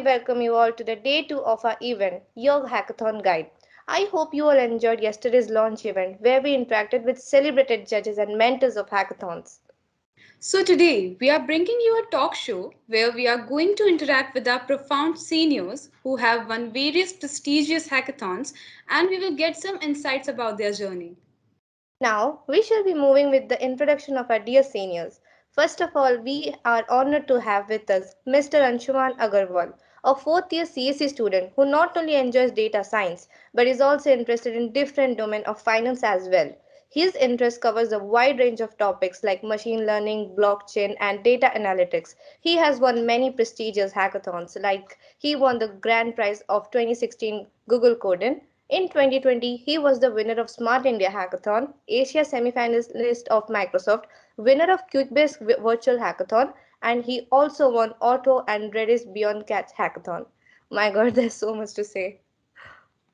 welcome you all to the day 2 of our event, Your Hackathon Guide. I hope you all enjoyed yesterday's launch event where we interacted with celebrated judges and mentors of hackathons. So today we are bringing you a talk show where we are going to interact with our profound seniors who have won various prestigious hackathons, and we will get some insights about their journey. Now, we shall be moving with the introduction of our dear seniors. First of all, we are honored to have with us Mr. Anshuman Agarwal, a fourth year CSE student who not only enjoys data science but is also interested in different domain of finance as well. His interest covers a wide range of topics like machine learning, blockchain, and data analytics. He has won many prestigious hackathons, like he won the grand prize of 2016 Google Codin. In 2020, he was the winner of Smart India Hackathon, Asia Semi-Finalist of Microsoft, winner of QuickBase Virtual Hackathon, and he also won AuthO and Redis Beyond Catch Hackathon. My God, there's so much to say.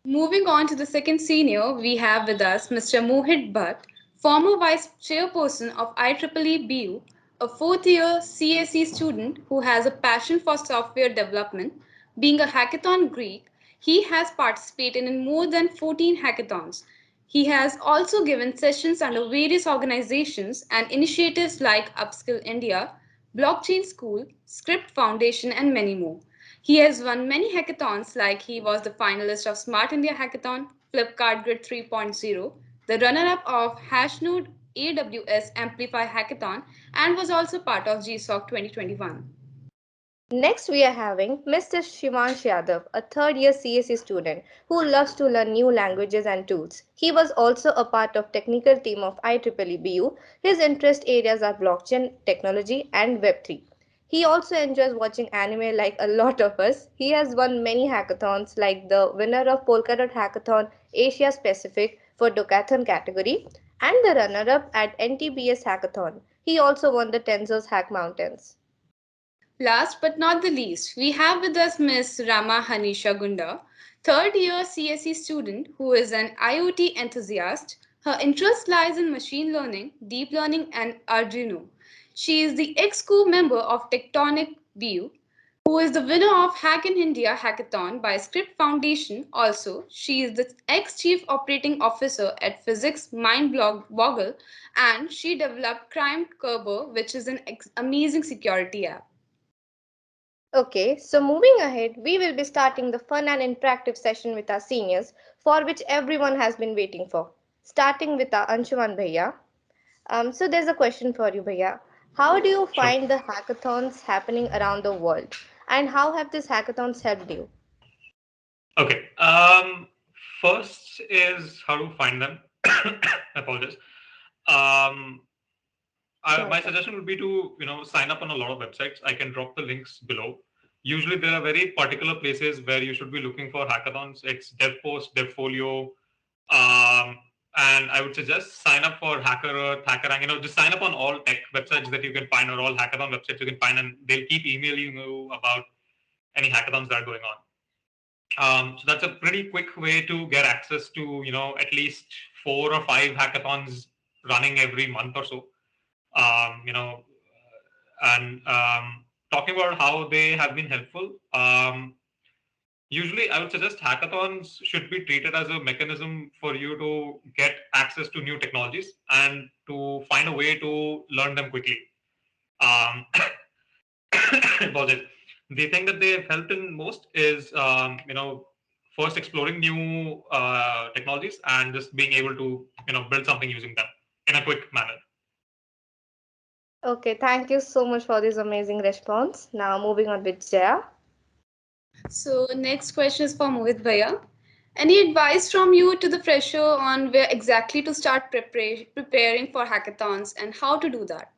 Moving on to the second senior, we have with us Mr. Mohit Bhat, former vice chairperson of IEEE BU, a fourth year CSE student who has a passion for software development. Being a hackathon geek, he has participated in more than 14 hackathons. He has also given sessions under various organizations and initiatives like Upskill India, Blockchain School, Script Foundation, and many more. He has won many hackathons, like he was the finalist of Smart India Hackathon, Flipkart Grid 3.0, the runner-up of Hashnode AWS Amplify Hackathon, and was also part of GSOC 2021. Next, we are having Mr. Shivan Shayadav, a third year CSE student who loves to learn new languages and tools. He was also a part of technical team of IEEE BU. His interest areas are blockchain technology and Web3. He also enjoys watching anime like a lot of us. He has won many hackathons like the winner of Polkadot Hackathon Asia Pacific for Dokathon category and the runner-up at NTBS Hackathon. He also won the Tensors Hack Mountains. Last but not the least, we have with us Ms. Rama Hanisha Gunda, third year CSE student who is an IoT enthusiast. Her interest lies in machine learning, deep learning, and Arduino. She is the ex-co member of Tectonic BU, who is the winner of Hack in India Hackathon by Script Foundation. Also, she is the ex-chief operating officer at Physics Mind Boggle, and she developed Crime Kerber, which is an amazing security app. Okay, so moving ahead, we will be starting the fun and interactive session with our seniors, for which everyone has been waiting for. Starting with our Anshuman Bhaiya. So there's a question for you, Bhaiya. How do you Sure. find the hackathons happening around the world? And how have these hackathons helped you? Okay. First is how to find them. I apologize. Um, Not my a suggestion would be to sign up on a lot of websites. I can drop the links below. Usually there are very particular places where you should be looking for hackathons. It's DevPost, DevFolio, and I would suggest sign up for Hacker Earth, HackerRank. Just sign up on all tech websites that you can find or all hackathon websites you can find, and they'll keep emailing you about any hackathons that are going on. So that's a pretty quick way to get access to, at least 4 or 5 hackathons running every month or so. Um, you know, and talking about how they have been helpful. Usually, I would suggest hackathons should be treated as a mechanism for you to get access to new technologies and to find a way to learn them quickly. Um, apologies. The thing that they've helped in most is, first exploring new technologies and just being able to, build something using them in a quick manner. Okay, thank you so much for this amazing response. Now moving on with Jaya. So next question is for Mohit Bhaiya. Any advice from you to the fresher on where exactly to start preparing for hackathons and how to do that?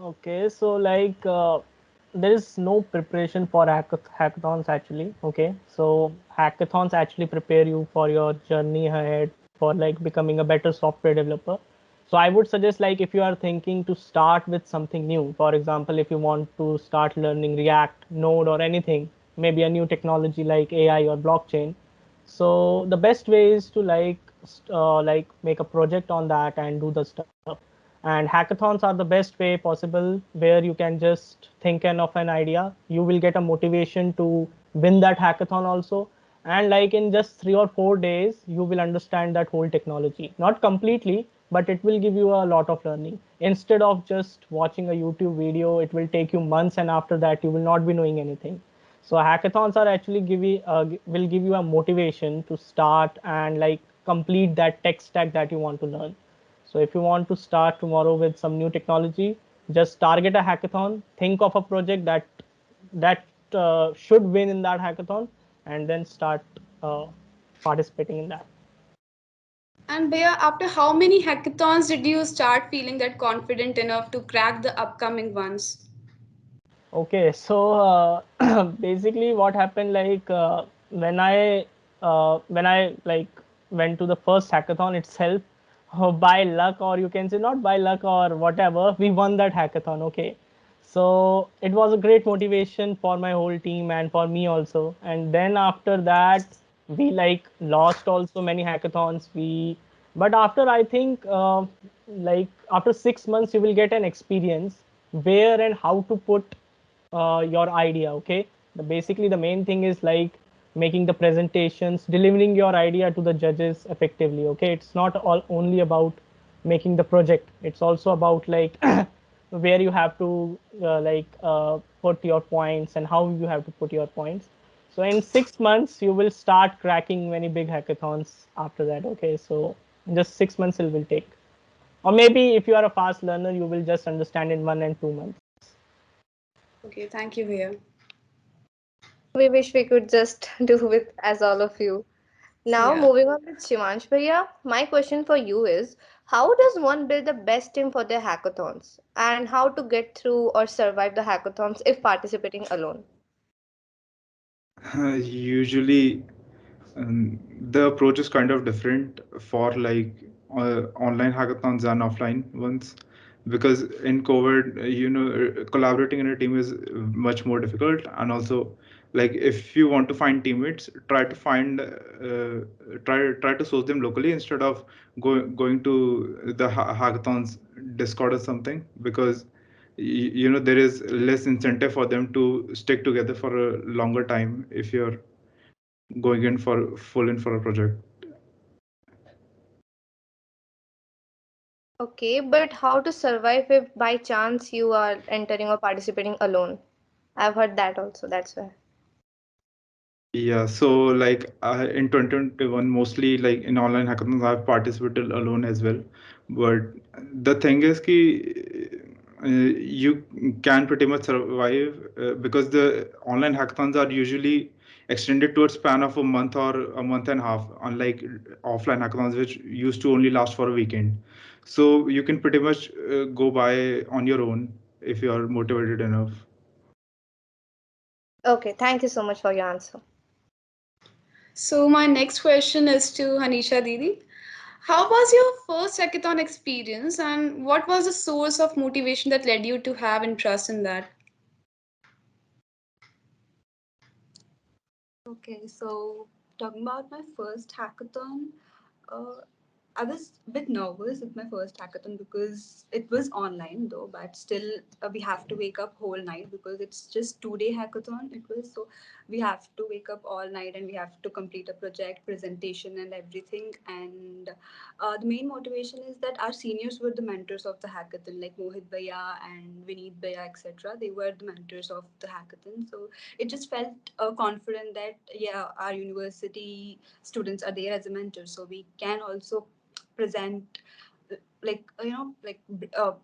Okay, so there is no preparation for hackathons actually. Okay, so hackathons actually prepare you for your journey ahead for like becoming a better software developer. So I would suggest, like, if you are thinking to start with something new, for example, if you want to start learning React, Node, or anything, maybe a new technology like AI or blockchain. So the best way is to like make a project on that and do the stuff. And hackathons are the best way possible, where you can just think of an idea, you will get a motivation to win that hackathon also. And like in just 3 or 4 days you will understand that whole technology, not completely, but it will give you a lot of learning. Instead of just watching a YouTube video, it will take you months, and after that you will not be knowing anything. So hackathons are actually will give you a motivation to start and like complete that tech stack that you want to learn. So if you want to start tomorrow with some new technology, just target a hackathon, think of a project that should win in that hackathon, and then start uh, participating in that. And Bhaiya, after how many hackathons did you start feeling that confident enough to crack the upcoming ones? Okay, so basically, what happened like when I like went to the first hackathon itself, by luck, or you can say not by luck or whatever, we won that hackathon. Okay, so it was a great motivation for my whole team and for me also. And then after that, we like lost also many hackathons. But after I think like after 6 months, you will get an experience where and how to put your idea. Okay, basically the main thing is like making the presentations, delivering your idea to the judges effectively. Okay, it's not all only about making the project, it's also about like where you have to put your points and how you have to put your points. So in 6 months you will start cracking many big hackathons after that. Okay, so just 6 months it will take, or maybe if you are a fast learner you will just understand in 1 and 2 months. Okay, thank you, Bhaiya. We wish we could just do with as all of you. Now, Yeah. moving on with Shivansh Bhaiya, my question for you is how does one build the best team for their hackathons and how to get through or survive the hackathons if participating alone? Usually, the approach is kind of different for like online hackathons and offline ones, because in COVID, collaborating in a team is much more difficult. And also, like if you want to find teammates, try to source them locally instead of going to the hackathons Discord or something, because there is less incentive for them to stick together for a longer time if you're going in for full in for a project. Okay, but how to survive if by chance you are entering or participating alone? I've heard that also, that's why. Yeah, so like in 2021, mostly like in online hackathons, I've participated alone as well. But the thing is you can pretty much survive because the online hackathons are usually extended to a span of a month or a month and a half, unlike offline hackathons, which used to only last for a weekend. So you can pretty much go by on your own if you are motivated enough. Okay, thank you so much for your answer. So my next question is to Hanisha Didi. How was your first hackathon experience and what was the source of motivation that led you to have interest in that? Okay, so talking about my first hackathon, uh, I was a bit nervous with my first hackathon because it was online though, but still we have to wake up whole night because it's just 2 day hackathon. It was so we have to wake up all night and we have to complete a project, presentation, and everything. And the main motivation is that our seniors were the mentors of the hackathon, like Mohit Bhaiya and Vineet Bhaiya, etc. They were the mentors of the hackathon, so it just felt confident that yeah, our university students are there as a mentor, so we can also present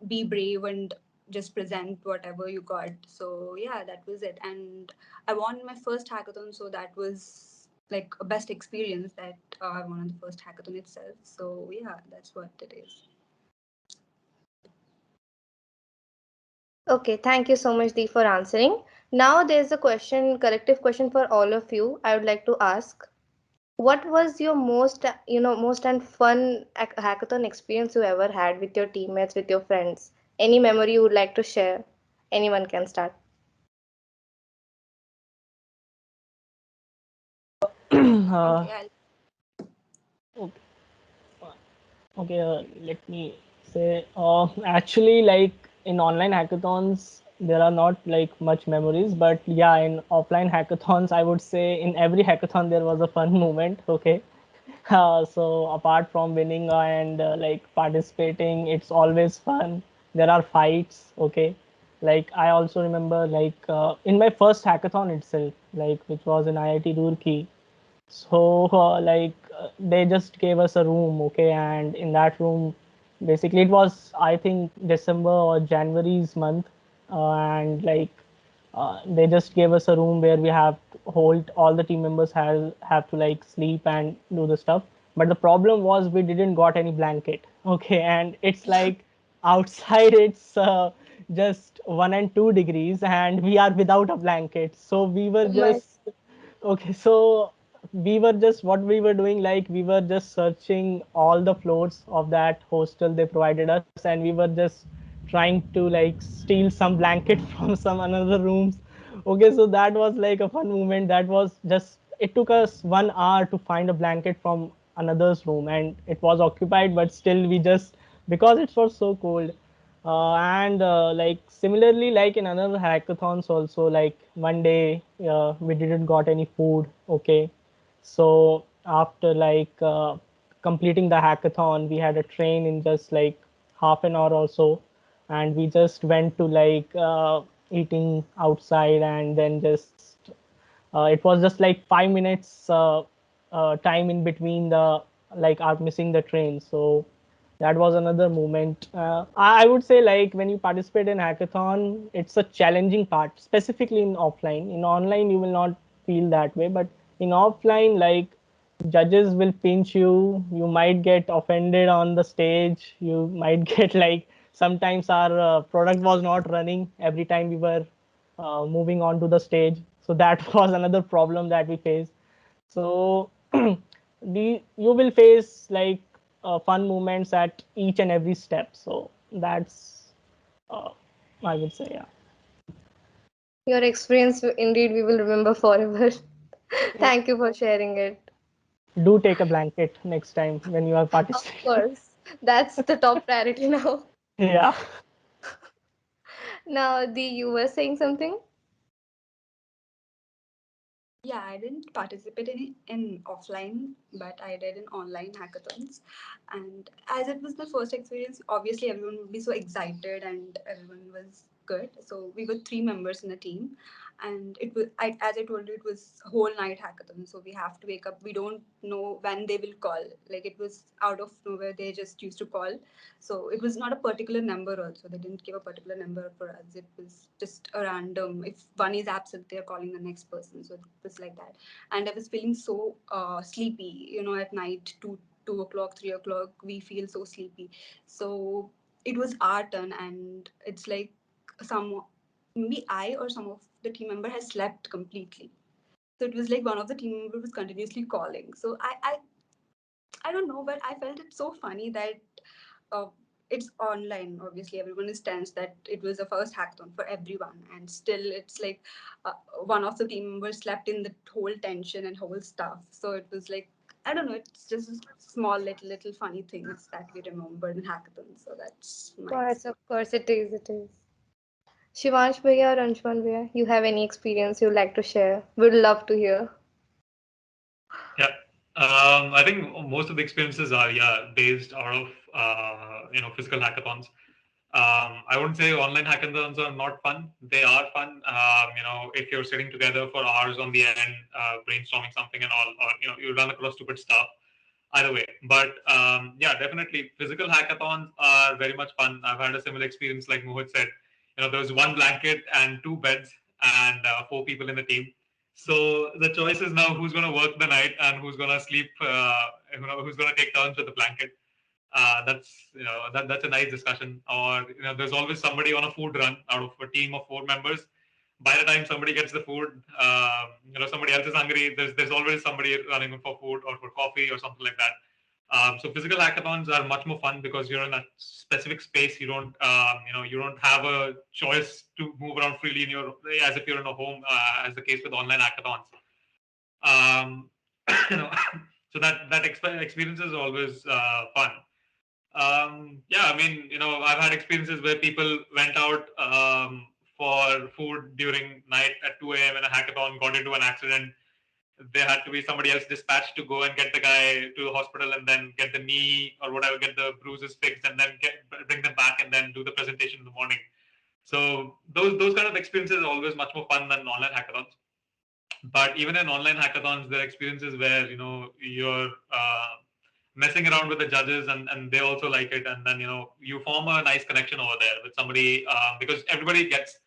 be brave and just present whatever you got. So yeah, that was it. And I won my first hackathon, so that was like a best experience that I won on the first hackathon itself. So yeah, that's what it is. Okay, thank you so much, Dee, for answering. Now there's a question, corrective question for all of you. I would like to ask, what was your most and fun hackathon experience you ever had with your teammates, with your friends? Any memory you would like to share? Anyone can start. uh, Okay, I'll okay, okay let me say actually like in online hackathons there are not like much memories, but yeah, in offline hackathons I would say in every hackathon there was a fun moment. Okay. So apart from winning and like participating, it's always fun. There are fights. Okay. Like I also remember like in my first hackathon itself, like which was in IIT Roorkee. So they just gave us a room, okay, and in that room, basically it was I think December or January's month, and they just gave us a room where we have to hold all the team members have to like sleep and do the stuff. But the problem was we didn't got any blanket, okay, and it's like outside it's just 1 and 2 degrees, and we are without a blanket, so we were Oh my. just okay, so we were just what we were doing, like we were just searching all the floors of that hostel they provided us, and we were just trying to like steal some blanket from some another rooms. Okay, so that was like a fun moment. That was just it took us 1 hour to find a blanket from another's room, and it was occupied, but still we just because it was so cold. And like similarly like in another hackathons also, like one day we didn't got any food, okay, so after completing the hackathon we had a train in just like half an hour or so, and we just went to eating outside, and then just it was just like 5 minutes time in between the like are missing the train. So that was another moment. I would say like when you participate in hackathon, it's a challenging part, specifically in offline. In online, you will not feel that way, but in offline, like judges will pinch you. You might get offended on the stage. You might get like sometimes our product was not running every time we were moving on to the stage. So that was another problem that we faced. So you will face fun moments at each and every step. So that's uh, I would say, yeah. Your experience, indeed, we will remember forever. Yeah. Thank you for sharing it. Do take a blanket next time when you are Of participating. course, that's the top priority now. Yeah. Now, the you were saying something? Yeah, I didn't participate in offline, but I did in online hackathons. And as it was my first experience, obviously everyone would be so excited and everyone was good. So we were three members in a team, and it was as I told you, it was whole night hackathon. So we have to wake up. We don't know when they will call. Like it was out of nowhere. They just used to call. So it was not a particular number. Also, they didn't give a particular number for us. It was just a random. If one is absent, they're calling the next person. So it was like that. And I was feeling so sleepy. At night, 2 o'clock, 3 o'clock, we feel so sleepy. So it was our turn, and it's like some maybe I or some of the team member has slept completely. So it was like one of the team members was continuously calling. So I don't know, but I felt it so funny that uh, it's online. Obviously, everyone is tense that it was a first hackathon for everyone, and still it's like one of the team members slept in the whole tension and whole stuff. So it was like I don't know. It's just small little funny things that we remember in hackathons. So that's my Of course, it is. It is. Shivansh Bhaiya or Anshuman Bhaiya, you have any experience you'd like to share? Would love to hear. Yeah. I think most of the experiences are based out of physical hackathons. I wouldn't say online hackathons are not fun. They are fun. If you're sitting together for hours on the end, brainstorming something and all, or you run across stupid stuff. Either way, but yeah, definitely physical hackathons are very much fun. I've had a similar experience, like Mohit said. There was one blanket and two beds and four people in the team. So the choice is now who's going to work the night and who's going to sleep. Who's going to take turns with the blanket. That's a nice discussion. Or there's always somebody on a food run out of a team of four members. By the time somebody gets the food, somebody else is hungry. There's always somebody running for food or for coffee or something like that. So physical hackathons are much more fun because you're in a specific space. You don't have a choice to move around freely in your as if you're in a home, as the case with online hackathons. Um, you know, so that experience is always fun. Yeah, I mean, I've had experiences where people went out for food during night at 2 a.m. in a hackathon, got into an accident. There had to be somebody else dispatched to go and get the guy to the hospital and then get the knee or whatever, get the bruises fixed, and then bring them back and then do the presentation in the morning. So those kind of experiences are always much more fun than online hackathons. But even in online hackathons, there are experiences where you're messing around with the judges, and they also like it, and then you form a nice connection over there with somebody, because everybody gets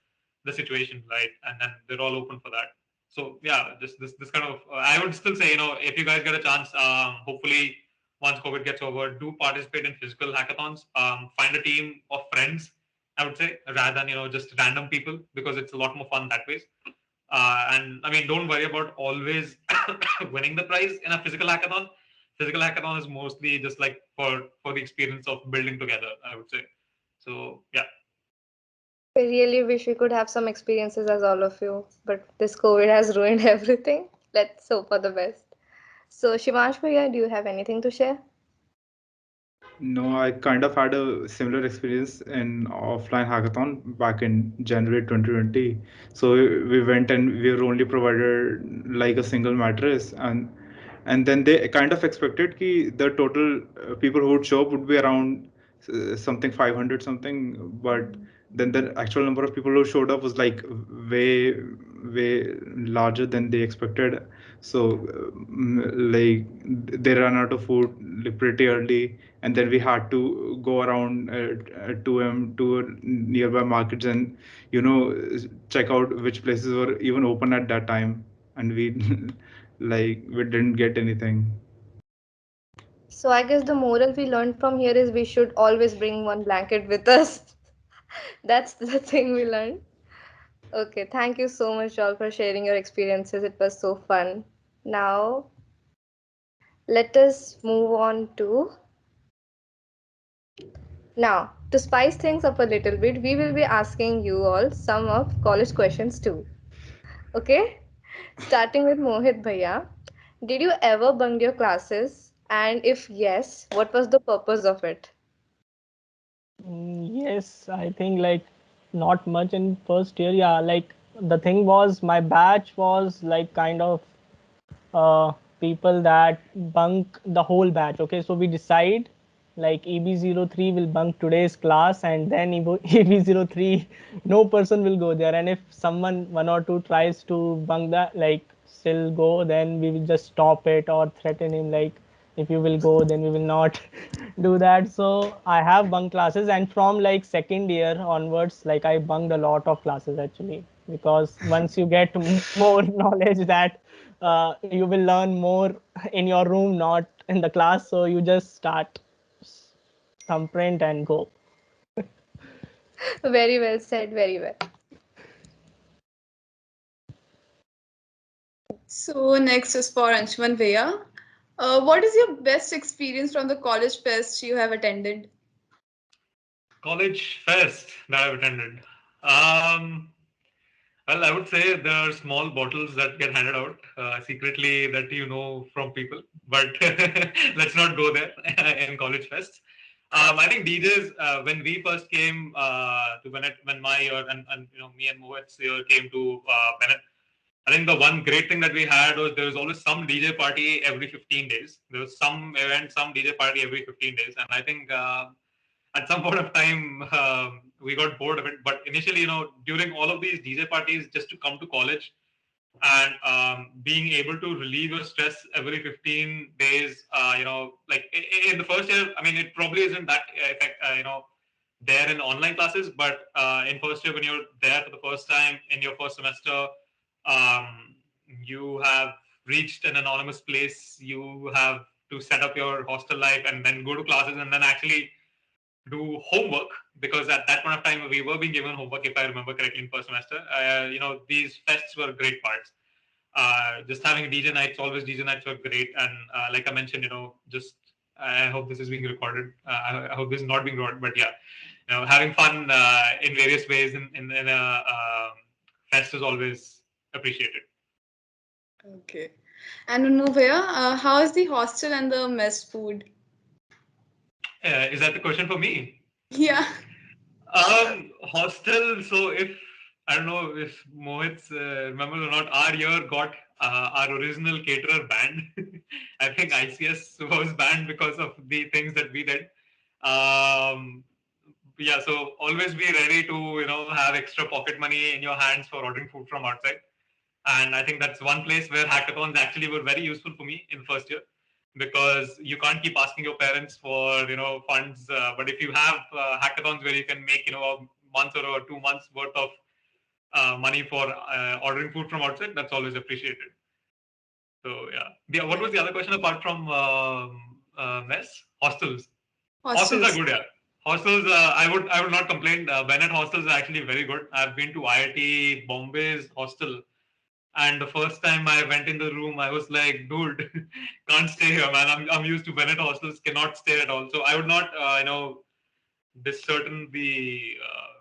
the situation right, and then they're all open for that. So yeah, this kind of I would still say, if you guys get a chance, hopefully once COVID gets over, do participate in physical hackathons. Find a team of friends, I would say, rather than just random people, because it's a lot more fun that way. And I mean, don't worry about always winning the prize in a physical hackathon. Physical hackathon is mostly just like for the experience of building together, I would say. So yeah. I really wish we could have some experiences as all of you, but this COVID has ruined everything. Let's hope for the best. So, Shivansh Bhaiya, do you have anything to share? No, I kind of had a similar experience in offline hackathon back in January 2020. So we went and we were only provided like a single mattress, and then they kind of expected ki the total people who would show up would be around something 500 something, but then the actual number of people who showed up was like way larger than they expected. So like they ran out of food like, pretty early, and then we had to go around at 2 a.m. to nearby markets and check out which places were even open at that time, and we like we didn't get anything. So, I guess the moral we learned from here is we should always bring one blanket with us. That's the thing we learned. Okay, thank you so much, all, for sharing your experiences. It was so fun. Now, let us move on to. Now, to spice things up a little bit, we will be asking you all some of college questions too. Okay? Starting with Mohit Bhaiya. Did you ever bunk your classes? And if yes, what was the purpose of it? Yes, I think like not much in first year. Yeah, like the thing was my batch was like kind of uh, people that bunk the whole batch. Okay, so we decide like EB03 will bunk today's class, and then EB03 no person will go there. And if someone one or two tries to bunk that, like still go, then we will just stop it or threaten him like if you will go, then we will not do that. So I have bunk classes, and from like second year onwards, like I bunked a lot of classes actually, because once you get more knowledge that you will learn more in your room, not in the class. So you just start thumbprint and go. Very well said, very well. So next is for Anshuman Veya. What is your best experience from the college fest you have attended? College fest that I've attended. Um, well, I would say there are small bottles that get handed out secretly that from people, but let's not go there in college fest. I think DJs, when we first came to Bennett, when my year and me and Mohit's year came to Bennett, I think the one great thing that we had was there was always some DJ party every 15 days. There was some event, some DJ party every 15 days, and I think at some point of time we got bored of it. But initially, during all of these DJ parties, just to come to college and being able to relieve your stress every 15 days, like in the first year, I mean, it probably isn't that effect, there in online classes, but in first year when you're there for the first time in your first semester, you have reached an anonymous place. You have to set up your hostel life and then go to classes and then actually do homework, because at that point of time we were being given homework, if I remember correctly, in first semester. These fests were great parts. Just having DJ nights, always DJ nights were great. And like I mentioned, just I hope this is being recorded. I hope this is not being recorded, but yeah, having fun in various ways in a fest is always appreciated. Okay. And Nuvea, how is the hostel and the mess food? Is that the question for me? Yeah. Hostel. So if I don't know if Mohit remembers or not, our year got our original caterer banned. I think ICS was banned because of the things that we did. Um, yeah, so always be ready to have extra pocket money in your hands for ordering food from outside. And I think that's one place where hackathons actually were very useful for me in first year, because you can't keep asking your parents for funds, but if you have hackathons where you can make a month or 2 months worth of money for ordering food from outside, that's always appreciated. So yeah, what was the other question apart from mess? Hostels. Hostels are Hostels. good, yeah. Hostels, I would not complain. Bennett hostels are actually very good. I've been to IIT Bombay's hostel, and the first time I went in the room, I was like, dude, can't stay here, man. I'm used to Bennett hostels, cannot stay at all. So I would not, discertain the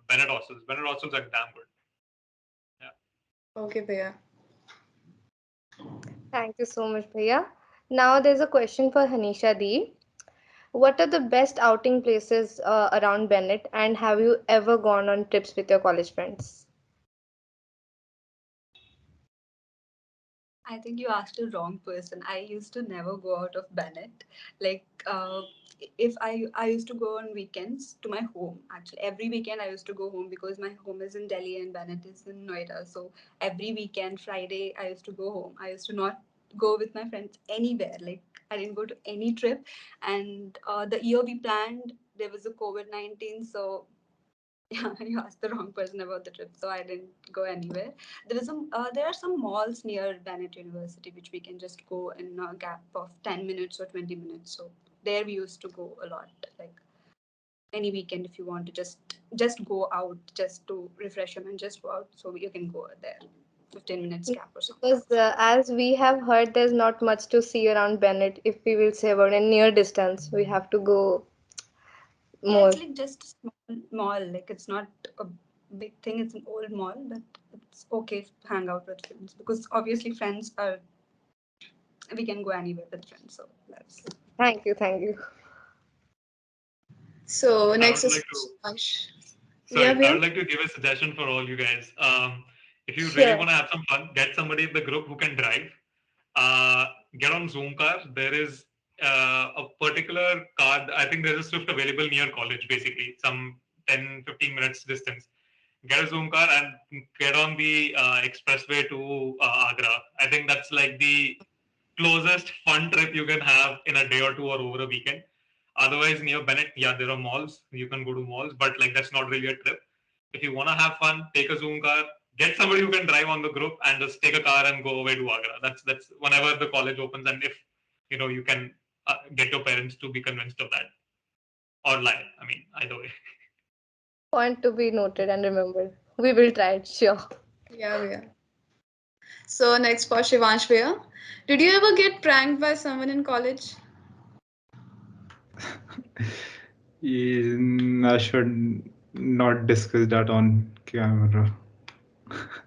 Bennett hostels. Bennett hostels are damn good. Yeah. Okay, Bhaiya. Thank you so much, Bhaiya. Now there's a question for Hanisha Dee. What are the best outing places around Bennett, and have you ever gone on trips with your college friends? I think you asked the wrong person. I used to never go out of Bennett. Like, if I used to go on weekends to my home. Actually, every weekend I used to go home because my home is in Delhi and Bennett is in Noida. So every weekend, Friday, I used to go home. I used to not go with my friends anywhere. Like, I didn't go to any trip. And the year we planned, there was a COVID-19, so yeah, you asked the wrong person about the trip, so I didn't go anywhere. There are some malls near Bennett University which we can just go in a gap of 10 minutes or 20 minutes. So there we used to go a lot. Like any weekend, if you want to just go out, just to refresh your mind, just go out. So you can go there, 15 minutes gap or something. Because as we have heard, there's not much to see around Bennett. If we will say about a near distance, we have to go Yeah, more. it's like just a small mall. Like it's not a big thing. It's an old mall, but it's okay to hang out with friends because obviously friends are we can go anywhere with friends. So that's Thank you, thank you. So I next would is like to Shivansh. Yeah, Sorry, I Bhaiya. would like to give a suggestion for all you guys. If you really Sure. want to have some fun, get somebody in the group who can drive. Uh, get on Zoom car. There is a particular car. I think there's a Swift available near college, basically, some 10-15 minutes distance. Get a Zoom car and get on the expressway to Agra. I think that's like the closest fun trip you can have in a day or two or over a weekend. Otherwise, near Bennett, yeah, there are malls. You can go to malls, but like that's not really a trip. If you want to have fun, take a Zoom car, get somebody who can drive on the group, and just take a car and go away to Agra. That's whenever the college opens, and if you can get your parents to be convinced of that or lie. I mean, either way. Point to be noted and remembered. We will try it, sure. Yeah, Bhaiya. So next for Shivansh, Bhaiya. Did you ever get pranked by someone in college? I should not discuss that on camera.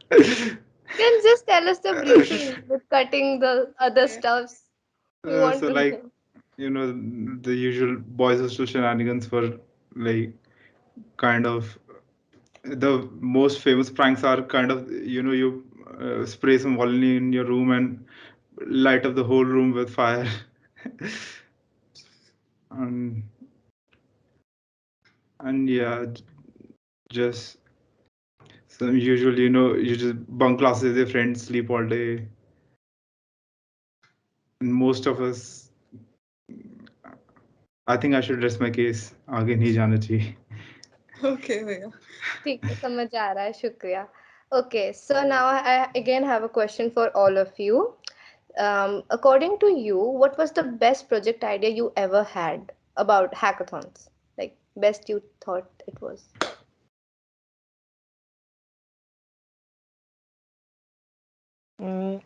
Then just tell us the briefing with cutting the other Okay. stuffs. We want So to like know. the usual boys hostel shenanigans for like kind of the most famous pranks are kind of you spray some volley in your room and light up the whole room with fire. and and yeah, just some usually you just bunk classes with your friends, sleep all day, and most of us, I think I should rest my case, आगे नहीं जाना चाहिए. Okay, Bhaiya. ठीक है, समझ आ रहा है, शुक्रिया. Okay, so now I again have a question for all of you. According to you, what was the best project idea you ever had about hackathons? Like, best you thought it was?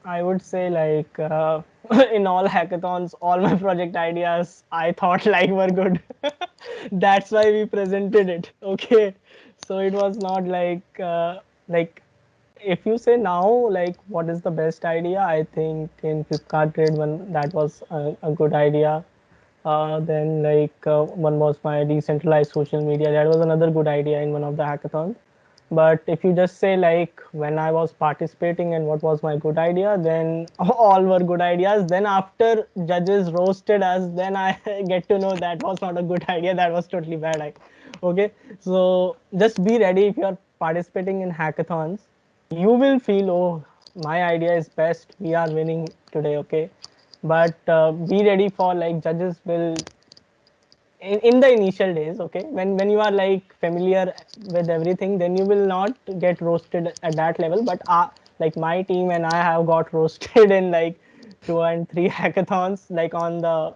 I would say like in all hackathons, all my project ideas I thought like were good. That's why we presented it. Okay, so it was not like if you say now like what is the best idea, I think in Flipkart trade one that was a good idea. Then one was my decentralized social media. That was another good idea in one of the hackathons. But if you just say like when I was participating and what was my good idea, then all were good ideas. Then after judges roasted us, then I get to know that was not a good idea. That was totally bad. Okay, so just be ready if you are participating in hackathons. You will feel, oh, my idea is best. We are winning today. Okay, but be ready for like judges will in the initial days. Okay, when you are like familiar with everything, then you will not get roasted at that level. But like my team and I have got roasted in like 2 and 3 hackathons, like on the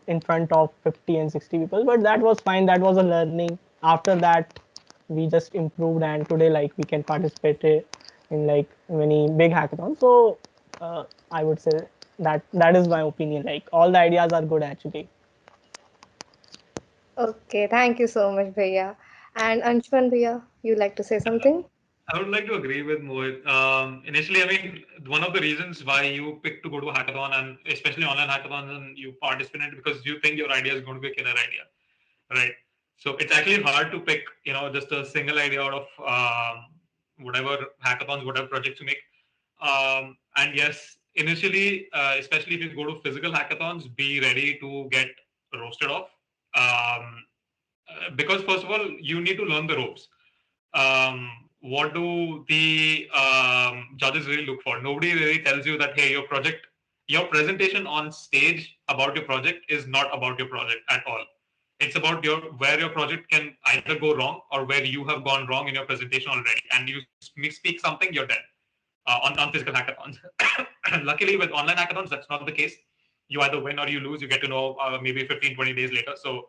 in front of 50 and 60 people. But that was fine. That was a learning. After that we just improved, and today like we can participate in like many big hackathons. So I would say that is my opinion. Like all the ideas are good actually. Okay, thank you so much, Bhaiya. And Anshuman Bhaiya, you like to say something? I would like to agree with Mohit. Initially, I mean, one of the reasons why you pick to go to a hackathon and especially online hackathons and you participate in it because you think your idea is going to be a killer idea, right? So it's actually hard to pick, just a single idea out of whatever hackathons, whatever projects you make. And yes, initially, especially if you go to physical hackathons, be ready to get roasted off. Because first of all, you need to learn the ropes. What do the judges really look for? Nobody really tells you that, hey, your presentation on stage about your project is not about your project at all. It's about where your project can either go wrong or where you have gone wrong in your presentation already, and you speak something, you're dead. On physical hackathons. Luckily, with online hackathons, that's not the case. You either win or you lose. You get to know maybe 15, 20 days later. So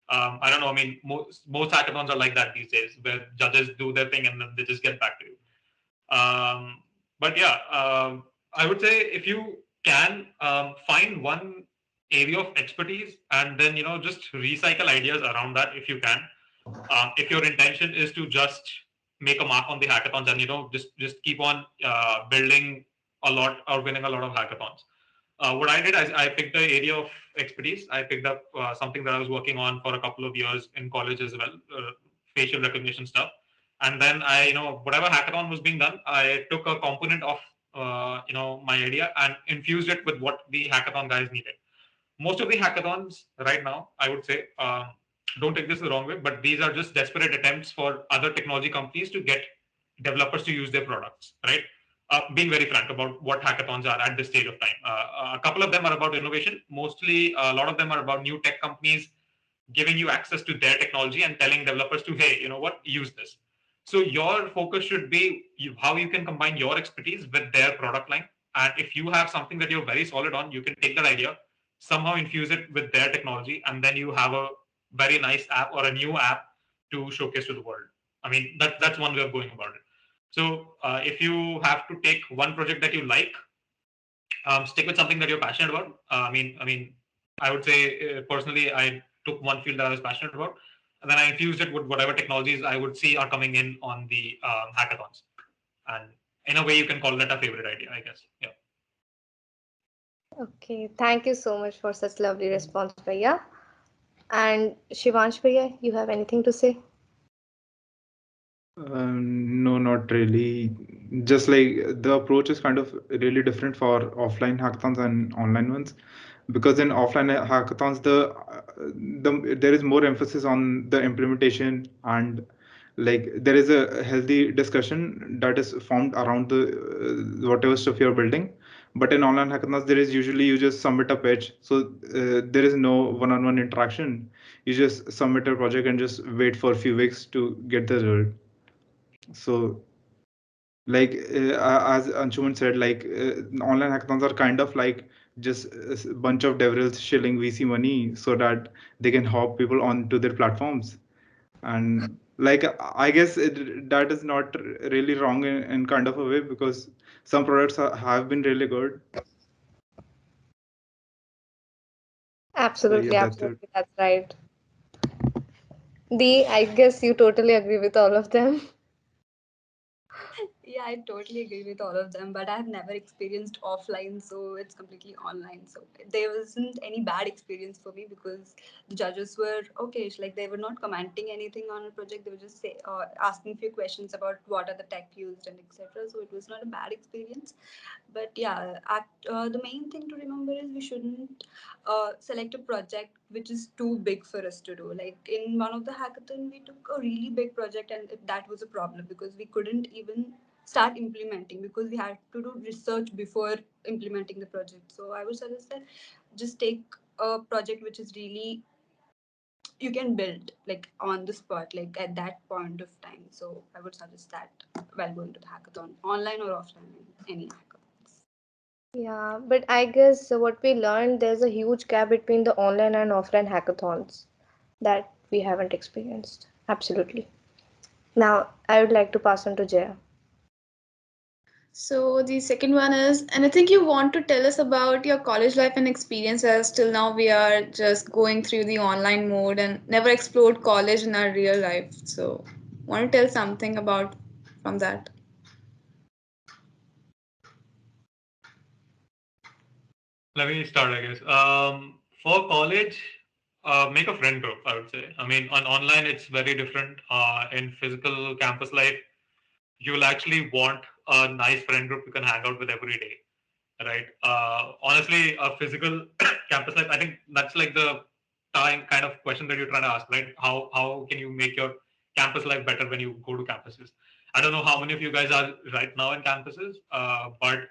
I don't know. I mean, most hackathons are like that these days, where judges do their thing and then they just get back to you. But yeah, I would say if you can find one area of expertise and then just recycle ideas around that if you can. If your intention is to just make a mark on the hackathons and just keep on building a lot or winning a lot of hackathons. What I did, I picked an area of expertise. I picked up something that I was working on for a couple of years in college as well, facial recognition stuff. And then whatever hackathon was being done, I took a component of, my idea and infused it with what the hackathon guys needed. Most of the hackathons right now, I would say, don't take this the wrong way, but these are just desperate attempts for other technology companies to get developers to use their products, right? Being very frank about what hackathons are at this stage of time. A couple of them are about innovation. Mostly, a lot of them are about new tech companies giving you access to their technology and telling developers to, hey, you know what, use this. So your focus should be how you can combine your expertise with their product line. And if you have something that you're very solid on, you can take that idea, somehow infuse it with their technology, and then you have a very nice app or a new app to showcase to the world. I mean, that's one way of going about it. So if you have to take one project that you like, stick with something that you're passionate about. I would say personally, I took one field that I was passionate about, and then I infused it with whatever technologies I would see are coming in on the hackathons. And in a way, you can call that a favorite idea, I guess. Yeah. Okay, thank you so much for such lovely response, Bhaiya. And Shivansh Bhaiya, you have anything to say? No, not really. Just like the approach is kind of really different for offline hackathons and online ones, because in offline hackathons, there is more emphasis on the implementation, and like there is a healthy discussion that is formed around the whatever stuff you're building. But in online hackathons, there is usually you just submit a pitch, so there is no one-on-one interaction. You just submit a project and just wait for a few weeks to get the result. So, like as Anshuman said, like online hackathons are kind of like just a bunch of devils shilling VC money so that they can hop people onto their platforms. And like I guess that is not really wrong in kind of a way, because some products have been really good. So yeah, Absolutely, that's it. absolutely, that's right. Dee, I guess you totally agree with all of them. Yeah, I totally agree with all of them, but I have never experienced offline, so it's completely online. So there wasn't any bad experience for me because the judges were okay. It's like they were not commenting anything on a project; they were just asking few questions about what are the tech used and etc. So it was not a bad experience. But yeah, the main thing to remember is we shouldn't select a project which is too big for us to do. Like in one of the hackathon, we took a really big project, and that was a problem because we couldn't even start implementing because we had to do research before implementing the project. So I would suggest that just take a project which is really you can build like on the spot, like at that point of time. So I would suggest that while going to the hackathon, online or offline, any hackathons. Yeah, but I guess what we learned, there's a huge gap between the online and offline hackathons that we haven't experienced. Absolutely. Now, I would like to pass on to Jaya. So the second one is anything you want to tell us about your college life and experiences. Till now, we are just going through the online mode and never explored college in our real life. So, want to tell something about from that? Let me start, I guess. For college, make a friend group, I would say. I mean, on online, it's very different. In physical campus life, you'll actually want a nice friend group you can hang out with every day, right? Honestly, a physical campus life, I think that's like the kind of question that you're trying to ask, right? How can you make your campus life better when you go to campuses? I don't know how many of you guys are right now in campuses, but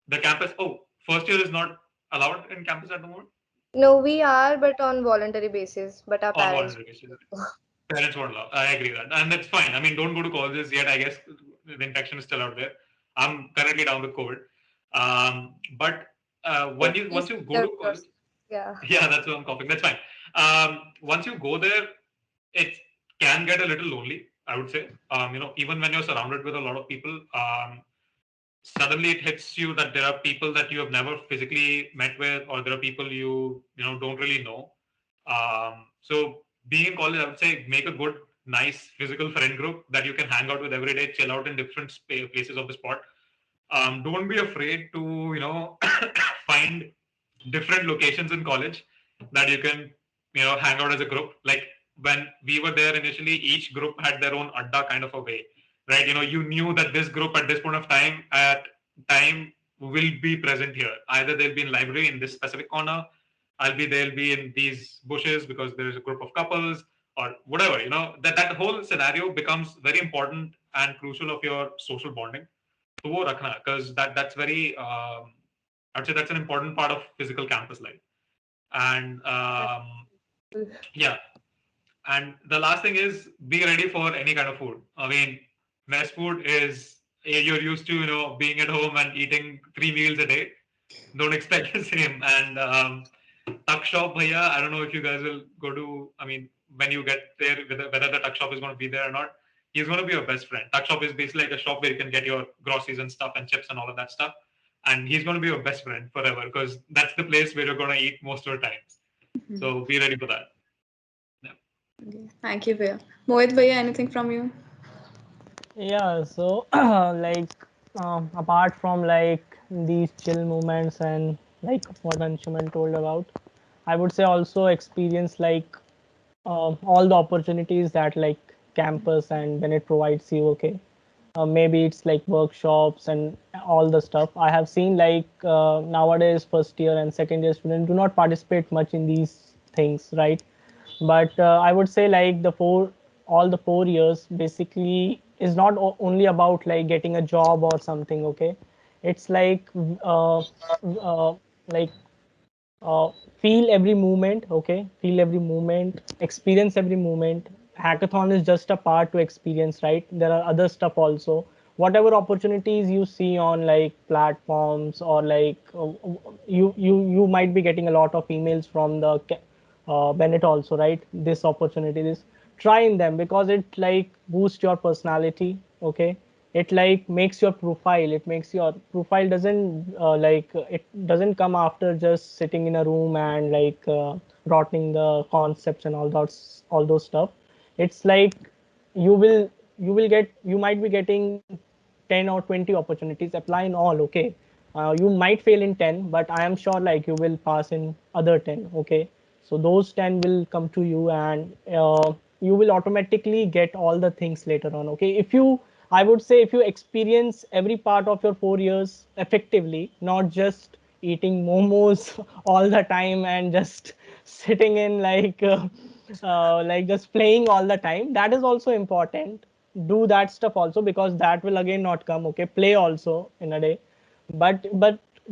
the campus. Oh, first year is not allowed in campus at the moment. No, we are, but on voluntary basis, but our On parents. voluntary basis. Parents won't allow. I agree with that, and that's fine. I mean, don't go to colleges yet. I guess the infection is still out there. I'm currently down with COVID, but Oh, when you please once you take go care to of college, yourself. Yeah. yeah, that's why I'm coughing. That's fine. Once you go there, it can get a little lonely. I would say, even when you're surrounded with a lot of people, suddenly it hits you that there are people that you have never physically met with, or there are people you don't really know. So being in college, I would say make a good, nice physical friend group that you can hang out with every day, chill out in different places of the spot. Don't be afraid to find different locations in college that you can hang out as a group. Like when we were there initially, each group had their own adda kind of a way, right? You knew that this group at this point of time will be present here. Either they'll be in library in this specific corner, they'll be in these bushes because there's a group of couples or whatever. That whole scenario becomes very important and crucial of your social bonding. तो वो रखना because that's very I'd say that's an important part of physical campus life. And yeah, and the last thing is be ready for any kind of food. I mean, mess food is you're used to being at home and eating 3 meals a day. Don't expect the same. And tuck shop, bhaiya, I don't know if you guys will go to. I mean, when you get there, whether the tuck shop is going to be there or not, he's going to be your best friend. Tuck shop is basically like a shop where you can get your groceries and stuff and chips and all of that stuff. And he's going to be your best friend forever because that's the place where you're going to eat most of the times. So be ready for that. Yeah. Okay. Thank you, Bhaiya. Mohit Bhaiya, anything from you? Yeah, so like apart from like these chill moments and like what Anshuman told about, I would say also experience like all the opportunities that like campus and when it provides you. Okay, maybe it's like workshops and all the stuff. I have seen like nowadays first year and second year students do not participate much in these things, right? But I would say like all the 4 years basically is not only about like getting a job or something. Okay, it's uh, like uh, feel every moment. Okay, feel every moment, experience every moment. Hackathon is just a part to experience, right? There are other stuff also. Whatever opportunities you see on like platforms or like you might be getting a lot of emails from the Bennett also, right? This opportunity, this try in them because it like boosts your personality. Okay, it like makes your profile. It makes your profile doesn't it doesn't come after just sitting in a room and like rotting the concepts and all those stuff. It's like you will you might be getting 10 or 20 opportunities, apply in all. Okay, you might fail in 10, but I am sure like you will pass in other 10. Okay, so those 10 will come to you, and you will automatically get all the things later on. Okay, if you, I would say, if you experience every part of your 4 years effectively, not just eating momos all the time and just sitting in like just playing all the time, that is also important. Do that stuff also, because that will again not come. Okay, play also in a day, but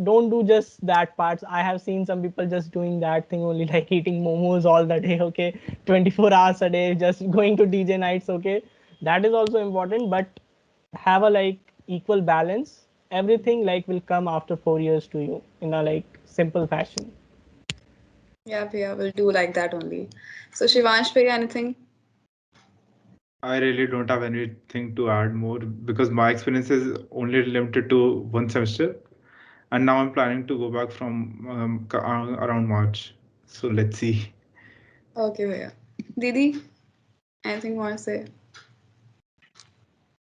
don't do just that parts. I have seen some people just doing that thing only, like eating momos all the day. Okay, 24 hours a day, just going to DJ nights. Okay, that is also important, but have a like equal balance. Everything like will come after 4 years to you in a like simple fashion. Yeah, we'll do like that only. So Shivansh, anything? I really don't have anything to add more because my experience is only limited to one semester, and now I'm planning to go back from around March. So let's see. Okay, Bhaiya. Didi, anything you want to say?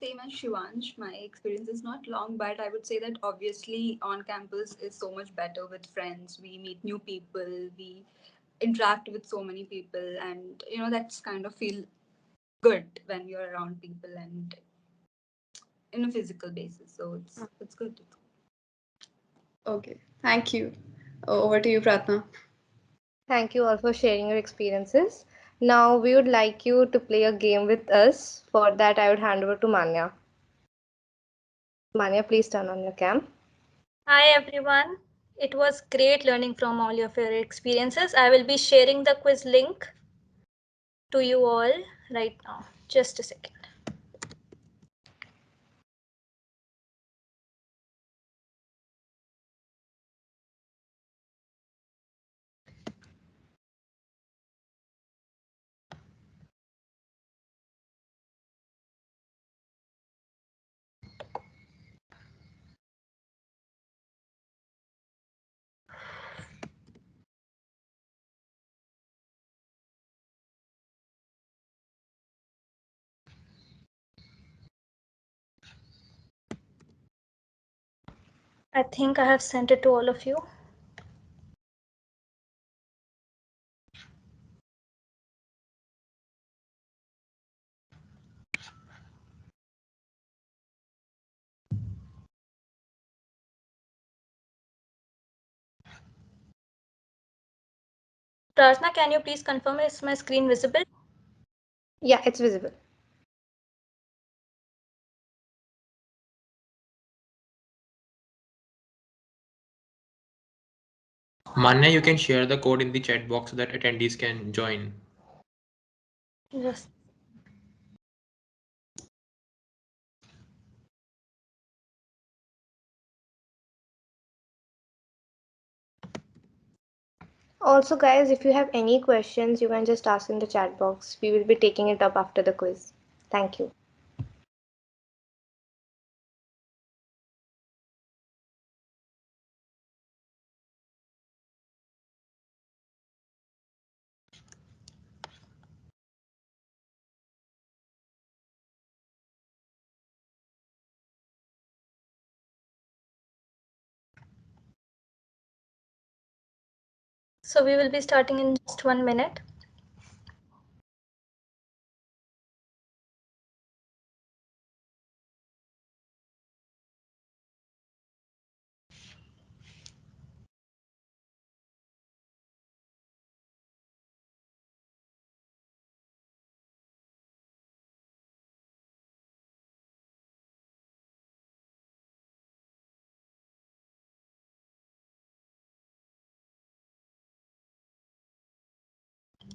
Same as Shivansh, my experience is not long, but I would say that obviously on campus is so much better with friends. We meet new people, we interact with so many people, and that's kind of feel good when you're around people and in a physical basis. So it's good. Okay, thank you. Over to you, Pratna. Thank you all for sharing your experiences. Now we would like you to play a game with us. For that, I would hand over to Manya. Manya, please turn on your cam. Hi everyone. It was great learning from all of your experiences. I will be sharing the quiz link to you all right now. Just a second. I think I have sent it to all of you. Prarthna, can you please confirm, is my screen visible? Yeah, it's visible. Manya, you can share the code in the chat box so that attendees can join. Yes. Also, guys, if you have any questions, you can just ask in the chat box. We will be taking it up after the quiz. Thank you. So we will be starting in just 1 minute.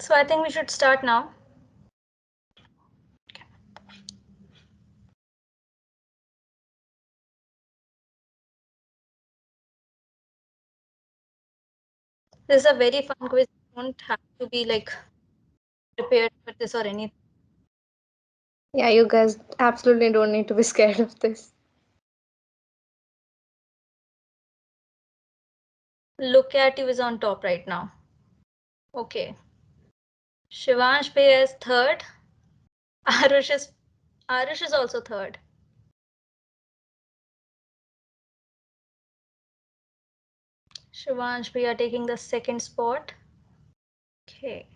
So I think we should start now. This is a very fun quiz. You don't have to be like prepared for this or anything. Yeah, you guys absolutely don't need to be scared of this. Look at you is on top right now. Okay. Shivansh Bhai is third. Arush is also third. Shivansh, we are taking the second spot. Okay.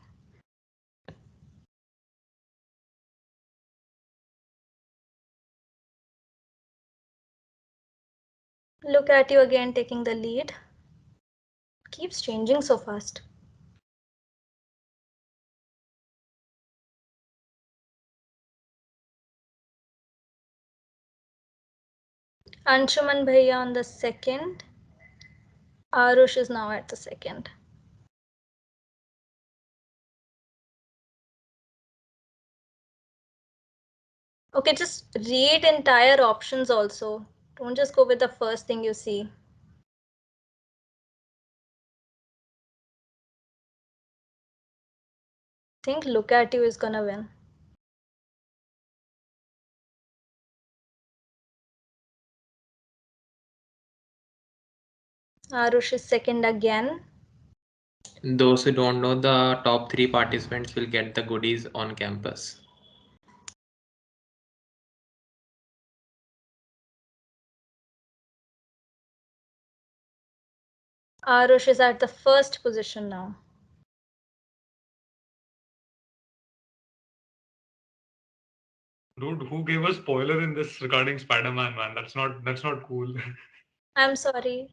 Look at you again taking the lead. Keeps changing so fast. Anshuman Bhaiya on the second. Arush is now at the second. Okay, just read entire options also. Don't just go with the first thing you see. I think look at you is gonna win. Arush is second again. Those who don't know, the top 3 participants will get the goodies on campus. Arush is at the first position now. Dude, who gave a spoiler in this regarding Spider-Man, man? That's not cool. I'm sorry.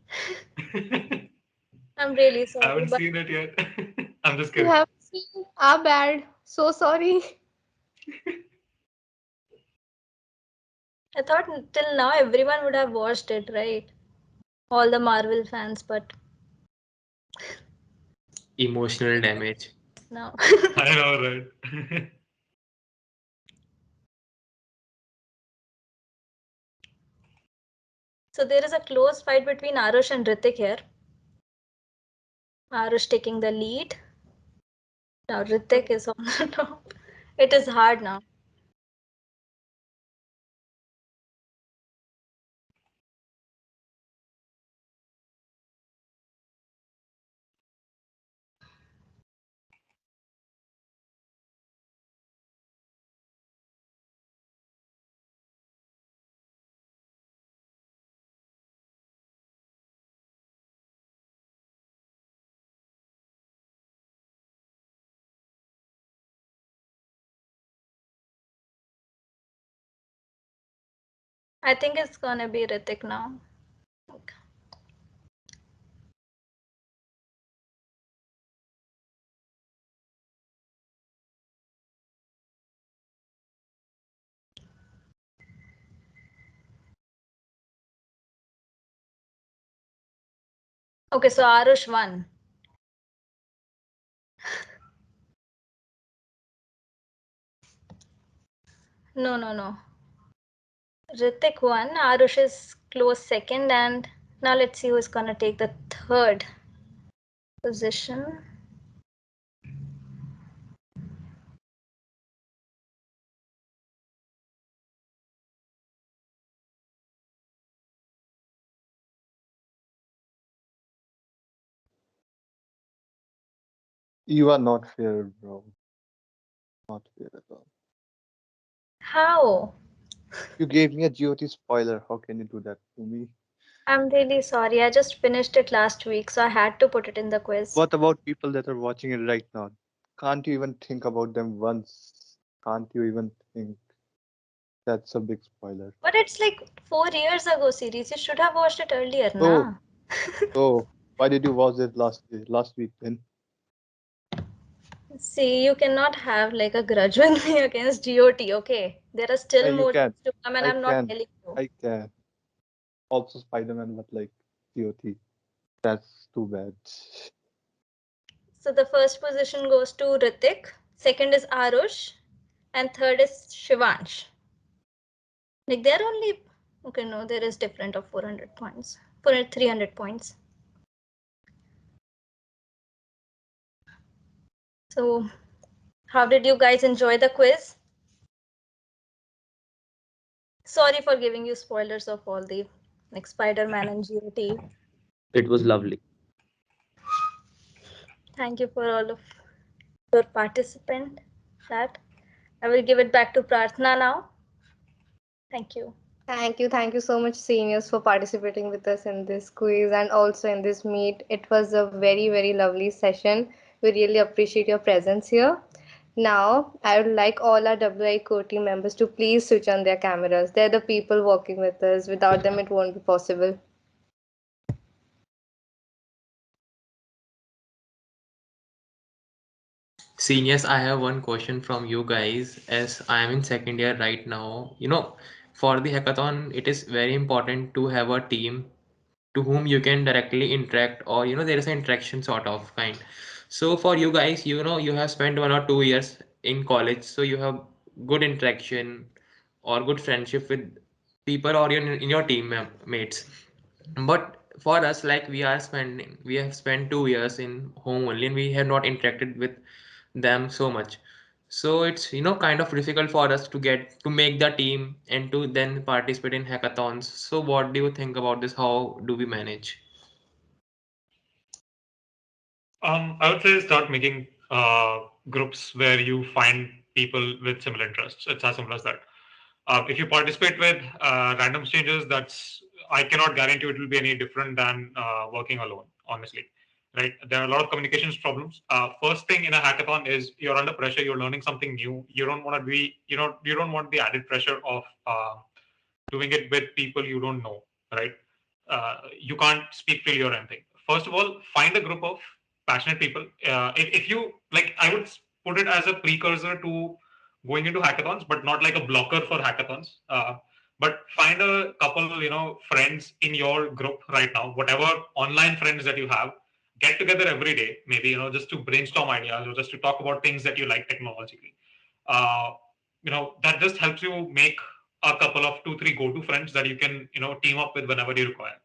I'm really I sorry, haven't but seen it yet. I'm just You kidding. have seen our bad. So sorry. I thought till now everyone would have watched it, right? All the Marvel fans, but Emotional damage. no. I know, right? So there is a close fight between Arush and Ritik here. Arush taking the lead. Now Ritik is on the top. It is hard now. I think it's gonna be Ritik now. Okay, so Arush won. No, no, no. Ritik won. Arush is close second, and now let's see who's gonna take the third position. You are not fair, bro. Not fair at all. How? You gave me a GOT spoiler. How can you do that to me? I'm really sorry. I just finished it last week, so I had to put it in the quiz. What about people that are watching it right now? Can't you even think about them once? Can't you even think? That's a big spoiler. But it's like 4 years ago series. You should have watched it earlier, So, nah? so why did you watch it last week then? See, you cannot have like a grudge with me against GOT, okay? There are still You more can. things to come, and I I'm not can. telling you. I can. Also Spider-Man, but like GOT. That's too bad. So the first position goes to Ritik, second is Arush, and third is Shivansh. Like they're only okay, no, there is different of 400 points. 300 points. So how did you guys enjoy the quiz? Sorry for giving you spoilers of all the like Spider-Man and GOT. It was lovely. Thank you for all of your participant. That I will give it back to Prarthna now. Thank you. Thank you so much, seniors, for participating with us in this quiz and also in this meet. It was a very, very lovely session. We really appreciate your presence here. Now, I would like all our WI core team members to please switch on their cameras. They're the people working with us. Without them, it won't be possible. Seniors, I have one question from you guys. As I am in second year right now, for the hackathon, it is very important to have a team to whom you can directly interact, or there is an interaction sort of kind. So for you guys, you have spent 1 or 2 years in college, so you have good interaction or good friendship with people or in your mates. But for us, like we have spent 2 years in home only, and we have not interacted with them so much. So it's kind of difficult for us to make the team and to then participate in hackathons. So what do you think about this? How do we manage? I would say start making groups where you find people with similar interests. It's as simple as that. If you participate with random strangers, I cannot guarantee it will be any different than working alone. Honestly, right? There are a lot of communications problems. First thing in a hackathon is you're under pressure. You're learning something new. You don't want to be, you don't want the added pressure of doing it with people you don't know, right? You can't speak freely or anything. First of all, find a group of passionate people. If you like, I would put it as a precursor to going into hackathons, but not like a blocker for hackathons. But find a couple, friends in your group right now, whatever online friends that you have. Get together every day, maybe just to brainstorm ideas or just to talk about things that you like technologically. Uh, that just helps you make a couple of 2 3 go-to friends that you can team up with whenever you require.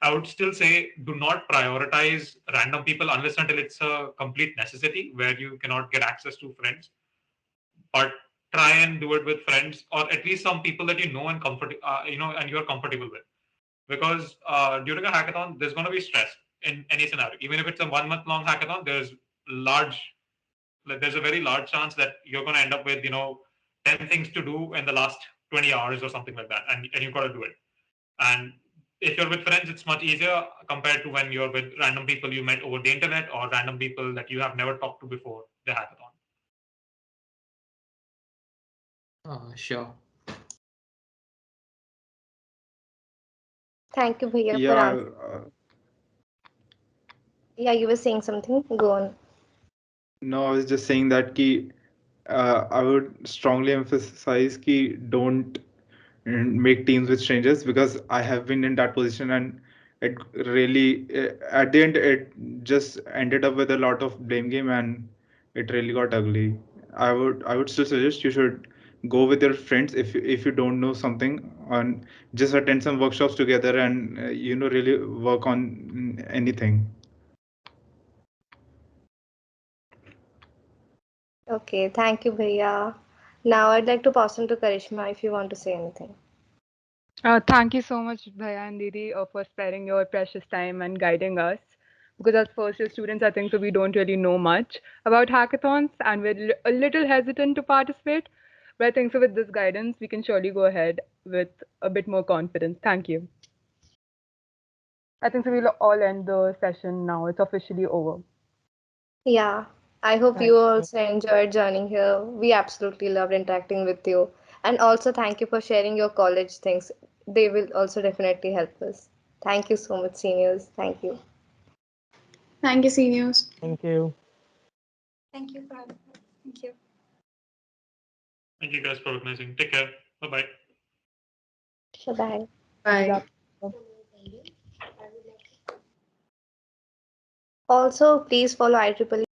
I would still say do not prioritize random people unless until it's a complete necessity where you cannot get access to friends, but try and do it with friends or at least some people that you know and and you're comfortable with, because during a hackathon there's going to be stress in any scenario. Even if it's a 1 month long hackathon, large there's a very large chance that you're going to end up with 10 things to do in the last 20 hours or something like that, and you've got to do it. And if you're with friends, it's much easier compared to when you're with random people you met over the internet or random people that you have never talked to before the hackathon. Sure. Thank you, Bhaiya, for Yeah, answering. Yeah, you were saying something. Go on. no, I was just saying that I would strongly emphasize ki don't make teams with strangers, because I have been in that position, and it really at the end it just ended up with a lot of blame game, and it really got ugly. I would still suggest you should go with your friends if you don't know something, and just attend some workshops together, and really work on anything. Okay, thank you, Bhaiya. Now I'd like to pass on to Karishma if you want to say anything. Thank you so much, Bhaya and Didi, for sparing your precious time and guiding us. Because as first year students, I think so we don't really know much about hackathons and we're a little hesitant to participate. But I think so with this guidance, we can surely go ahead with a bit more confidence. Thank you. I think so we'll all end the session now. It's officially over. Yeah, I hope Thank you you. also enjoyed joining here. We absolutely loved interacting with you. And also, thank you for sharing your college things. They will also definitely help us. Thank you so much, seniors. Thank you. Thank you, seniors. Thank you. Thank you for having us. Thank you. Thank you guys for organizing. Take care. Bye bye. Bye bye. Bye. Also, please follow IEEE